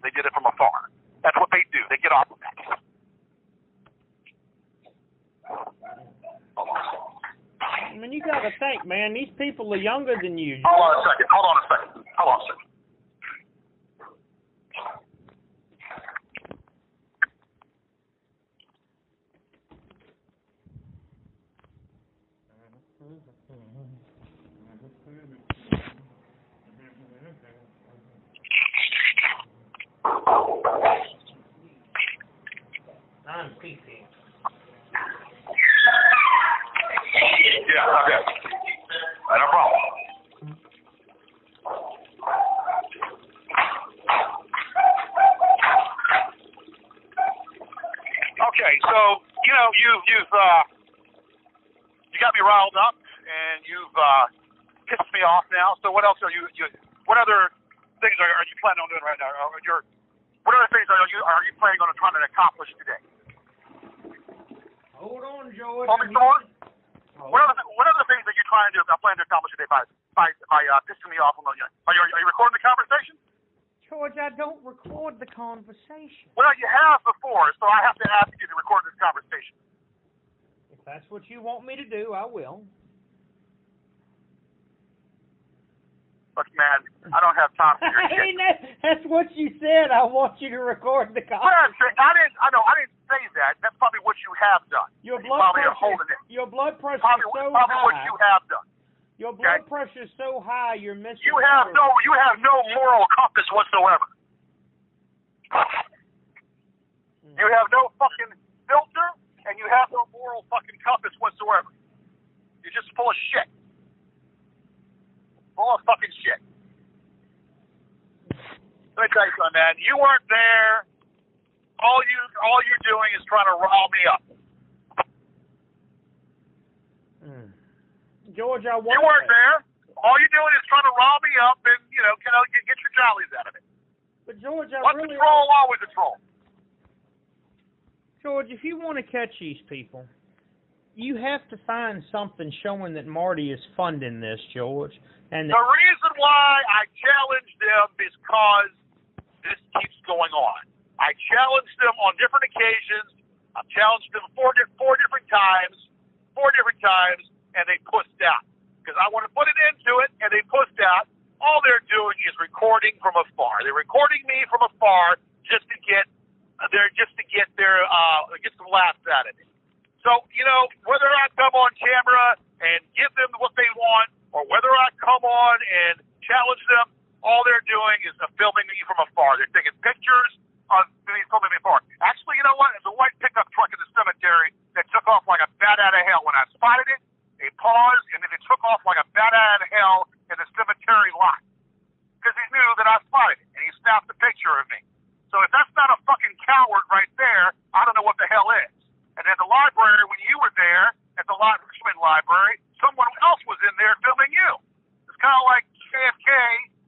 they did it from afar. That's what they do. They get off of that. I mean, you got to think, man. These people are younger than you. Hold on a second. I'm PC. Yeah, okay. No problem. Okay, so you got me riled up, and you've pissed me off now. So what else are you? What other things are you planning on doing right now? What other things are you planning on trying to accomplish today? Hold on, George. Hold me on. What other things are you trying to do? I plan to accomplish today by pissing me off. Are you recording the conversation? George, I don't record the conversation. Well, you have before, so I have to ask you to record this conversation. If that's what you want me to do, I will. Look, man, I don't have time for your shit. That's what you said. I want you to record the conversation. I didn't say that. That's probably what you have done. Your blood pressure is so probably high. What you have done. Your blood pressure is so high, you're missing. You have no moral compass whatsoever. You have no fucking filter, and you have no moral fucking compass whatsoever. You're just full of shit. Full of fucking shit. Let me tell you something, man. You weren't there. All you're doing is trying to rile me up. George, I You weren't there. All you're doing is trying to rile me up and, get your jollies out of it. But George, What's the troll? Always a troll. George, if you want to catch these people, you have to find something showing that Marty is funding this, George. And the reason why I challenged them is because this keeps going on. I challenged them on different occasions. I've challenged them four different times, and they pussed out. Because I want to put it into it, and they pussed out. All they're doing is recording from afar. They're recording me from afar just to get some laughs out of it. So, whether I come on camera and give them what they want, or whether I come on and challenge them, all they're doing is filming me from afar. They're taking pictures of me filming me afar. Actually, you know what? There's a white pickup truck in the cemetery that took off like a bat out of hell. When I spotted it, they paused, and then it took off like a bat out of hell in the cemetery lot. Because he knew that I spotted it, and he snapped a picture of me. So if that's not a fucking coward right there, I don't know what the hell is. And at the library, when you were there, at the Richmond Library, someone else was in there filming you. It's kind of like JFK,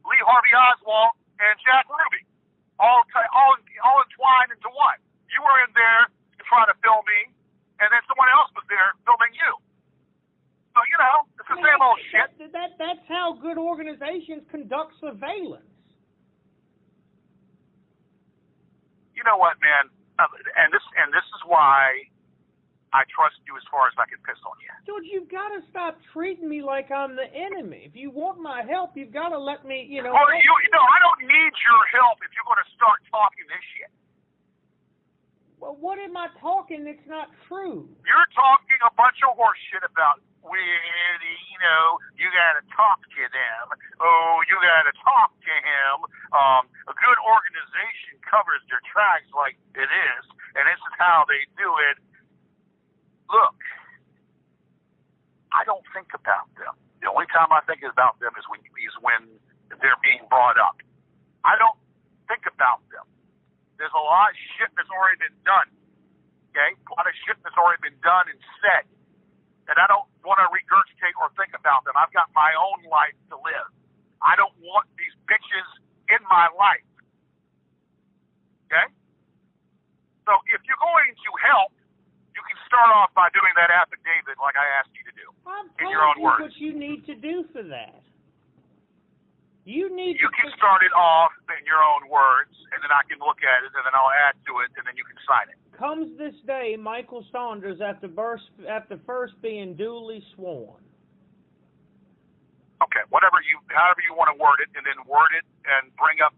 Lee Harvey Oswald, and Jack Ruby, all entwined into one. You were in there to try to film me, and then someone else was there filming you. So, it's the same old shit. That's how good organizations conduct surveillance. You know what, man? And this is why I trust you as far as I can piss on you. George, you've got to stop treating me like I'm the enemy. If you want my help, you've got to let me, I don't need your help if you're going to start talking this shit. Well, what am I talking that's not true? You're talking a bunch of horse shit about, you got to talk to them. Oh, you got to talk to him. A good organization covers their tracks like it is, and this is how they do it. Look, I don't think about them. The only time I think about them is when they're being brought up. I don't think about them. There's a lot of shit that's already been done. Okay? A lot of shit that's already been done and said. And I don't want to regurgitate or think about them. I've got my own life to live. I don't want these bitches in my life. Okay? So if you're going to help, you can start off by doing that affidavit like I asked you to do. In your own words. What you need to do for that. You can start it off in your own words, and then I can look at it, and then I'll add to it, and then you can sign it. Comes this day, Michael Saunders after first being duly sworn. Okay, however you want to word it, and then word it and bring up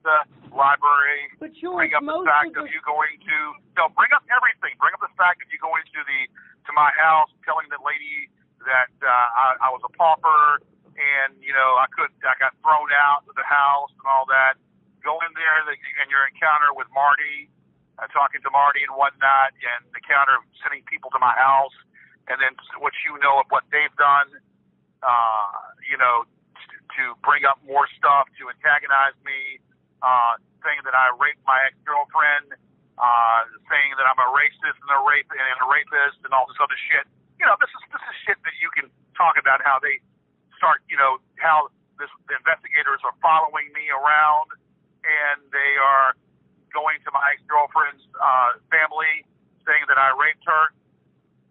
the library. But George, bring up the fact of you going to bring up everything. Bring up the fact of you going to my house, telling the lady that I was a pauper. And, I got thrown out of the house and all that. Go in there and your encounter with Marty, talking to Marty and whatnot, and the encounter of sending people to my house, and then what you know of what they've done, to bring up more stuff, to antagonize me, saying that I raped my ex-girlfriend, saying that I'm a racist and a rapist and all this other shit. This is shit that you can talk about how they start, how the investigators are following me around, and they are going to my ex-girlfriend's family, saying that I raped her.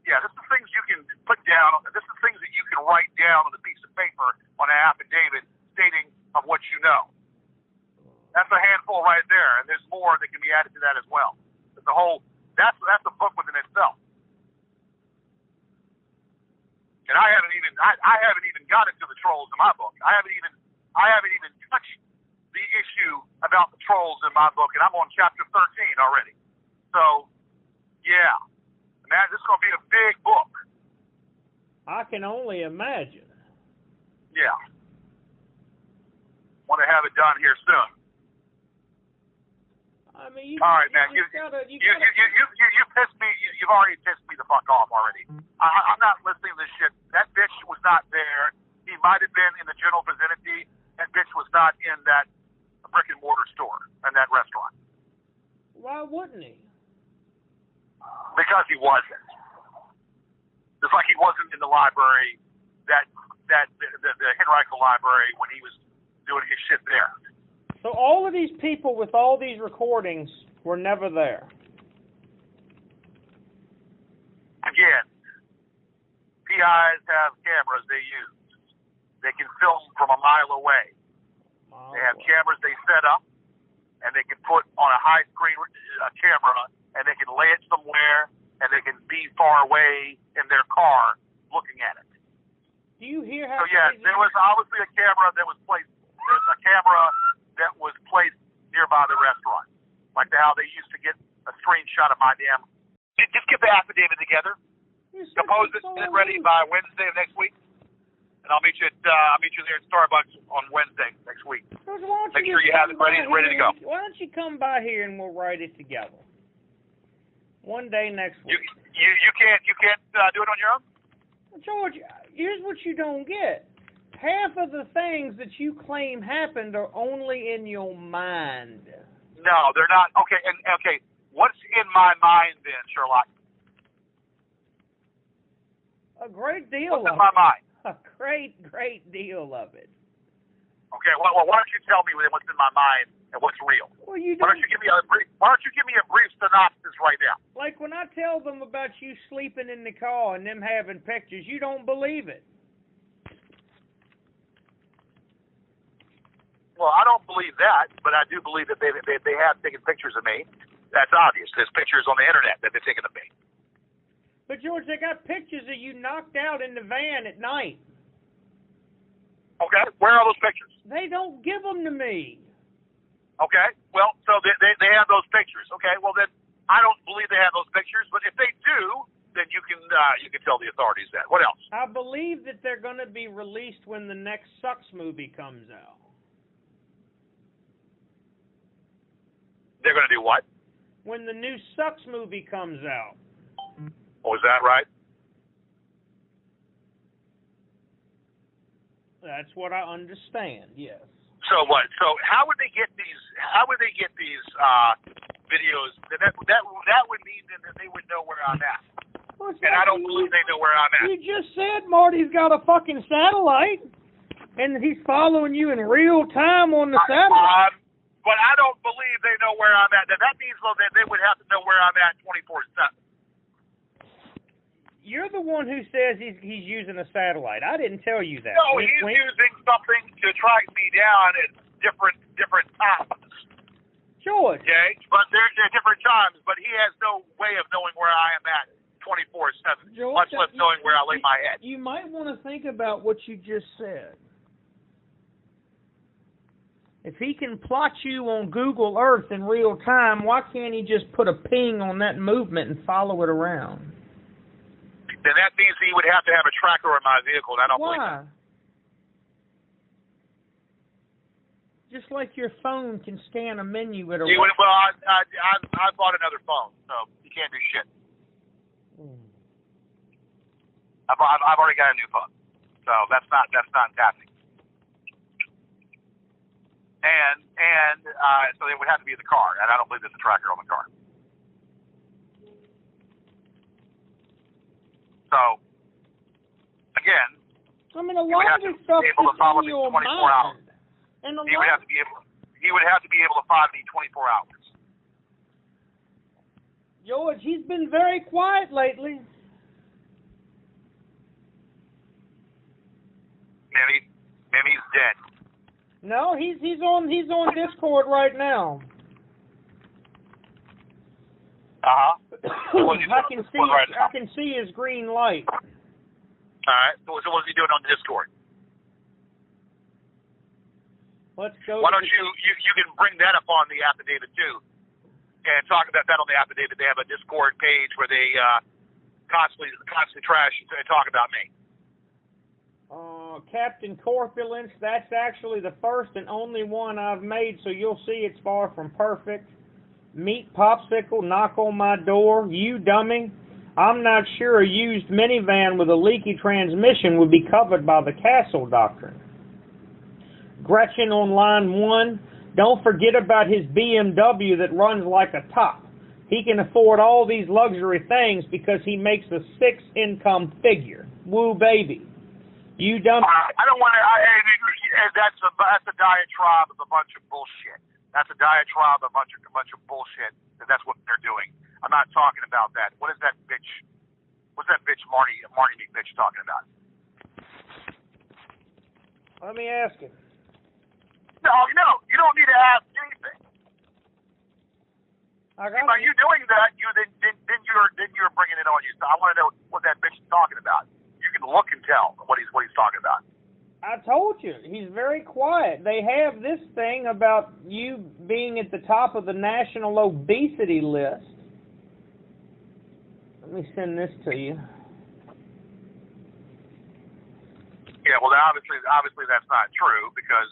Yeah, this is things you can put down. This is things that you can write down on a piece of paper on an affidavit stating of what you know. That's a handful right there, and there's more that can be added to that as well. That's a book within itself. And I haven't even got into the trolls in my book. I haven't even touched the issue about the trolls in my book, and I'm on chapter 13 already. So, yeah, man, this is gonna be a big book. I can only imagine. Yeah, want to have it done here soon. I mean, all right, man. You pissed me. You've already pissed me the fuck off already. I'm not listening to this shit. That bitch was not there. He might have been in the general vicinity. That bitch was not in that brick and mortar store and that restaurant. Why wouldn't he? Because he wasn't. Just like he wasn't in the library, the Henrico library when he was doing his shit there. So all of these people with all these recordings were never there. Again, PIs have cameras they use. They can film from a mile away. They have cameras they set up, and they can put on a high-screen camera, and they can lay it somewhere, and they can be far away in their car looking at it. Do you hear how? So yes, there was obviously a camera that was placed. There's a camera that was placed nearby the restaurant, like how they used to get a screenshot of my damn. Just get the affidavit together, compose it, get it ready by Wednesday of next week, and I'll meet you there at Starbucks on Wednesday next week. Make sure you have it ready to go. Why don't you come by here and we'll write it together? One day next week. You can't do it on your own? George, here's what you don't get. Half of the things that you claim happened are only in your mind. No, they're not. Okay. What's in my mind then, Sherlock? A great deal. What's in my mind? A great deal of it. Okay. Well, why don't you tell me what's in my mind and what's real? Well, you don't. Why don't you give me a brief synopsis right now? Like when I tell them about you sleeping in the car and them having pictures, you don't believe it. Well, I don't believe that, but I do believe that they have taken pictures of me. That's obvious. There's pictures on the internet that they've taken of me. But George, they got pictures of you knocked out in the van at night. Okay, where are those pictures? They don't give them to me. Okay, well, so they have those pictures. Okay, well then I don't believe they have those pictures, but if they do, then you can tell the authorities that. What else? I believe that they're going to be released when the next Sucks movie comes out. They're going to do what? When the new Sucks movie comes out. Oh, is that right? That's what I understand. Yes. So what? So how would they get these? How would they get these videos? That would mean that they would know where I'm at. Well, and I don't believe they know where I'm at. You just said Marty's got a fucking satellite, and he's following you in real time on the satellite. But I don't believe they know where I'm at. That means though that they would have to know where I'm at 24/7. You're the one who says he's using a satellite. I didn't tell you that. No, he's using something to track me down at different times. George. Okay, but they're different times. But he has no way of knowing where I am at 24/7. Much less knowing where I lay my head. You might want to think about what you just said. If he can plot you on Google Earth in real time, why can't he just put a ping on that movement and follow it around? Then that means he would have to have a tracker in my vehicle, and I don't believe that. Why? Just like your phone can scan a menu at a... Well, I bought another phone, so you can't do shit. I've already got a new phone, so that's not happening. And so they would have to be in the car, and I don't believe there's a tracker on the car. So, again, I mean, a lot of this stuff is in your mind. Hours. And he would have to be able to find me 24 hours. George, he's been very quiet lately. Mimmy's dead. No, he's on Discord right now. I can see his green light. All right. So what's he doing on Discord? Let's go. Why don't you can bring that up on the affidavit too, and talk about that on the affidavit. They have a Discord page where they constantly trash and talk about me. Captain Corpulence, that's actually the first and only one I've made, so you'll see it's far from perfect. Meat Popsicle, knock on my door. You dummy. I'm not sure a used minivan with a leaky transmission would be covered by the Castle Doctrine. Gretchen on line 1, don't forget about his BMW that runs like a top. He can afford all these luxury things because he makes a 6-income figure. Woo, baby. You dumb. I don't want to. That's a diatribe of a bunch of bullshit. That's a diatribe of a bunch of bullshit. And that's what they're doing. I'm not talking about that. What is that bitch? What's that bitch Marty McBitch talking about? Let me ask him. No, you don't need to ask anything. By you doing that, then you're bringing it on you. So I want to know what that bitch is talking about. You can look and tell what he's talking about. I told you, he's very quiet. They have this thing about you being at the top of the national obesity list. Let me send this to you. Yeah, well, obviously that's not true because,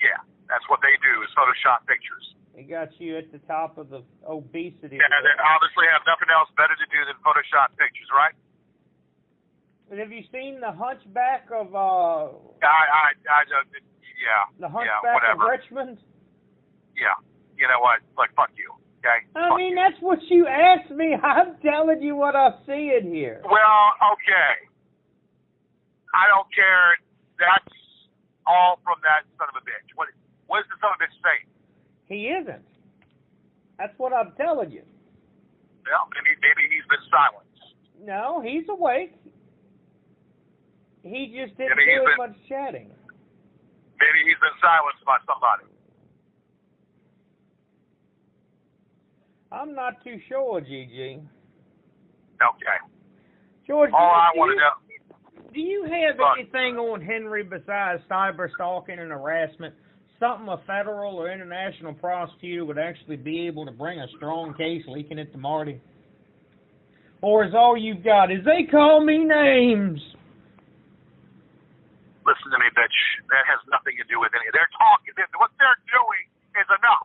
yeah, that's what they do is Photoshop pictures. They got you at the top of the obesity list. They obviously have nothing else better to do than Photoshop pictures, right? And have you seen the Hunchback of the Hunchback of Richmond? Yeah. You know what? Like, fuck you. Okay? That's what you asked me. I'm telling you what I'm seeing here. Well, okay. I don't care. That's all from that son of a bitch. What is the son of a bitch saying? He isn't. That's what I'm telling you. Well, maybe he's been silenced. No, he's awake. He just didn't do as much chatting. Maybe he's been silenced by somebody. I'm not too sure, Gigi. Okay. George, all I want to know. Do you have anything on Henry besides cyber stalking and harassment? Something a federal or international prosecutor would actually be able to bring a strong case leaking it to Marty? Or is all you've got is they call me names? Listen to me, bitch. That has nothing to do with any. They're talking. What they're doing is enough.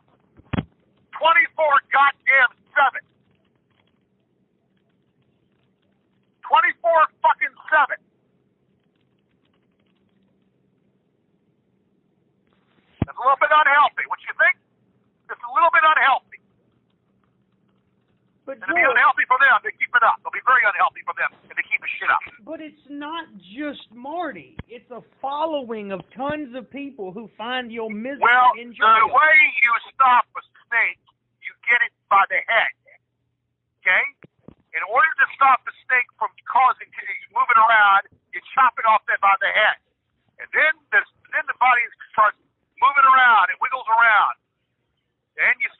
24 goddamn 7. 24 fucking 7. That's a little bit unhealthy. What you think? It's a little bit unhealthy. But it'll be unhealthy for them to keep it up. It'll be very unhealthy for them to keep the shit up. But it's not just Marty. It's a following of tons of people who find your misery enjoyable. Well, the way you stop a snake, you get it by the head. Okay? In order to stop the snake from moving around, you chop it off there by the head. And then the body starts moving around. It wiggles around. Then you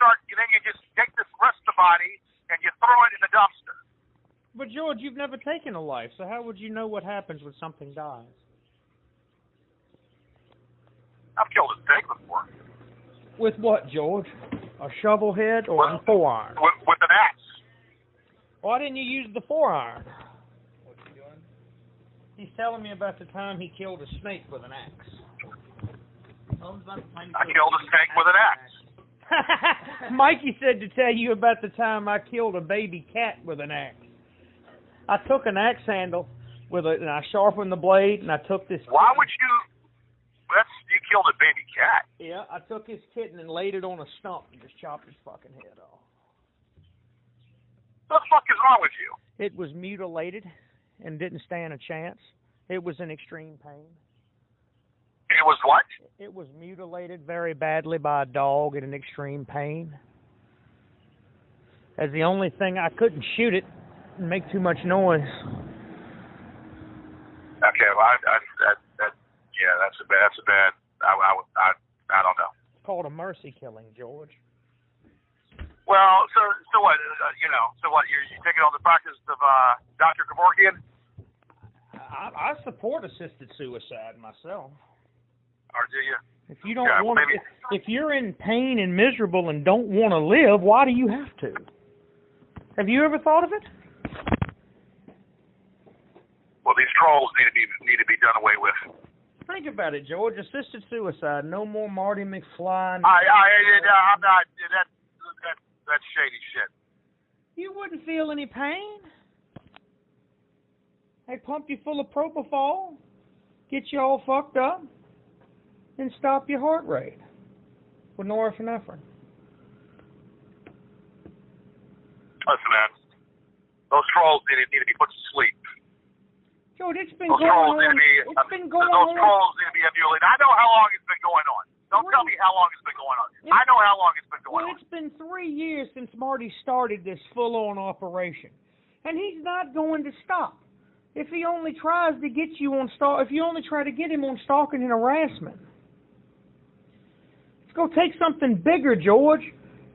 just take this rest of the body and you throw it in the dumpster. But George, you've never taken a life, so how would you know what happens when something dies? I've killed a snake before. With what, George? A shovel head or a forearm? With an axe. Why didn't you use the forearm? What's he doing? He's telling me about the time he killed a snake with an axe. I killed a snake with an axe. Mikey said to tell you about the time I killed a baby cat with an axe. I took an axe handle and I sharpened the blade, and I took this. Why would you? You killed a baby cat. Yeah, I took his kitten and laid it on a stump and just chopped his fucking head off. What the fuck is wrong with you? It was mutilated and didn't stand a chance. It was in extreme pain. It was what? It was mutilated very badly by a dog in an extreme pain. As the only thing, I couldn't shoot it and make too much noise. Okay, well, that's a bad. I don't know. It's called a mercy killing, George. Well, so what? So what? You take it on the practice of Dr. Kevorkian? I support assisted suicide myself. Or do you? If you don't want, if you're in pain and miserable and don't want to live, why do you have to? Have you ever thought of it? Well, these trolls need to be done away with. Think about it, George. Assisted suicide. No more Marty McFly. I'm not. That's shady shit. You wouldn't feel any pain. They pump you full of propofol, get you all fucked up, and stop your heart rate with norepinephrine. Listen, man. Those trolls need to be put to sleep. George, it's been Those going trolls on. need to be. It's been going those on. trolls need to be emulated. I know how long it's been going on. Don't tell me how long it's been going on. I know how long it's been going on. Well, it's been 3 years since Marty started this full-on operation, and he's not going to stop. If he only tries to get you on if you only try to get him on stalking and harassment, it's going to take something bigger, George,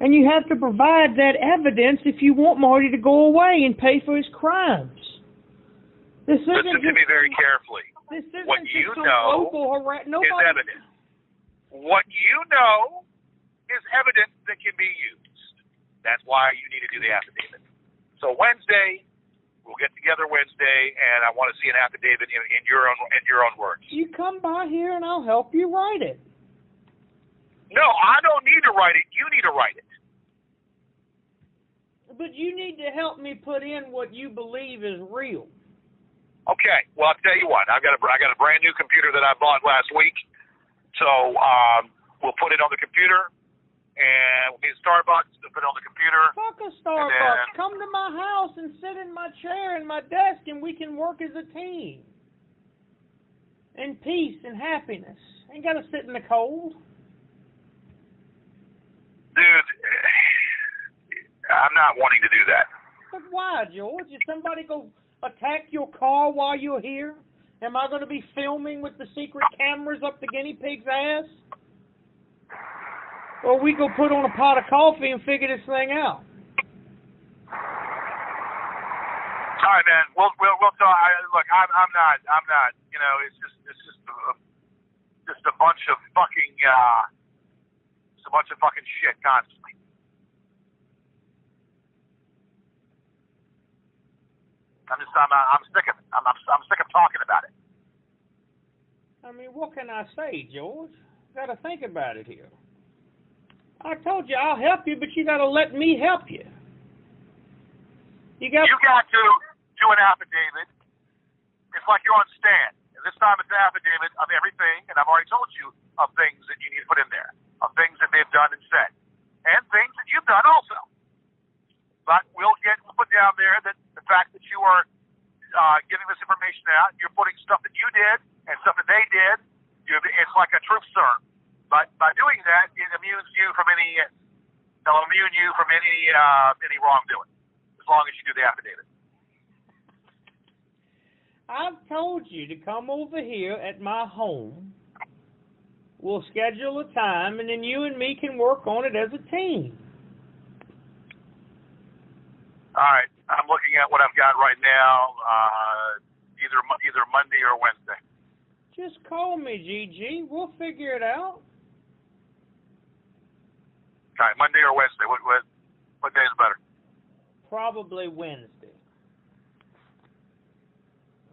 and you have to provide that evidence if you want Marty to go away and pay for his crimes. This isn't Listen to me very carefully. This isn't What just you some know local is evidence. What you know is evidence that can be used. That's why you need to do the affidavit. So Wednesday, we'll get together Wednesday, and I want to see an affidavit in your own words. You come by here, and I'll help you write it. No, I don't need to write it. You need to write it. But you need to help me put in what you believe is real. Okay. Well, I'll tell you what. I got a brand new computer that I bought last week. So we'll put it on the computer, and we'll need Starbucks to put it on the computer. Fuck a Starbucks. Come to my house and sit in my chair and my desk, and we can work as a team. In peace and happiness. Ain't got to sit in the cold. Dude, I'm not wanting to do that. But why, George? Is somebody go attack your car while you're here? Am I going to be filming with the secret cameras up the guinea pig's ass? Or we go put on a pot of coffee and figure this thing out? All right, man. We'll talk. Look, I'm not. You know, it's just a bunch of fucking. It's a bunch of fucking shit constantly. I'm sick of it. I'm sick of talking about it. I mean, what can I say, George? Got to think about it here. I told you I'll help you, but you got to let me help you. You got to do an affidavit. It's like you're on stand. This time it's an affidavit of everything, and I've already told you of things that you need to put in there, of things that they've done and said, and things that you've done also. But we'll put down there that the fact that you are giving this information out, you're putting stuff that you did and stuff that they did. It's like a truth serum. But by doing that, it immunes you from any wrongdoing, as long as you do the affidavit. I've told you to come over here at my home. We'll schedule a time, and then you and me can work on it as a team. All right. I'm looking at what I've got right now, either Monday or Wednesday. Just call me, GG. We'll figure it out. All right, Monday or Wednesday. What day is better? Probably Wednesday.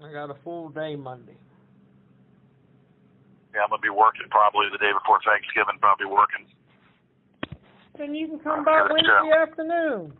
I got a full day Monday. Yeah, I'm going to be working probably the day before Thanksgiving, probably working. Then you can come by Wednesday afternoon.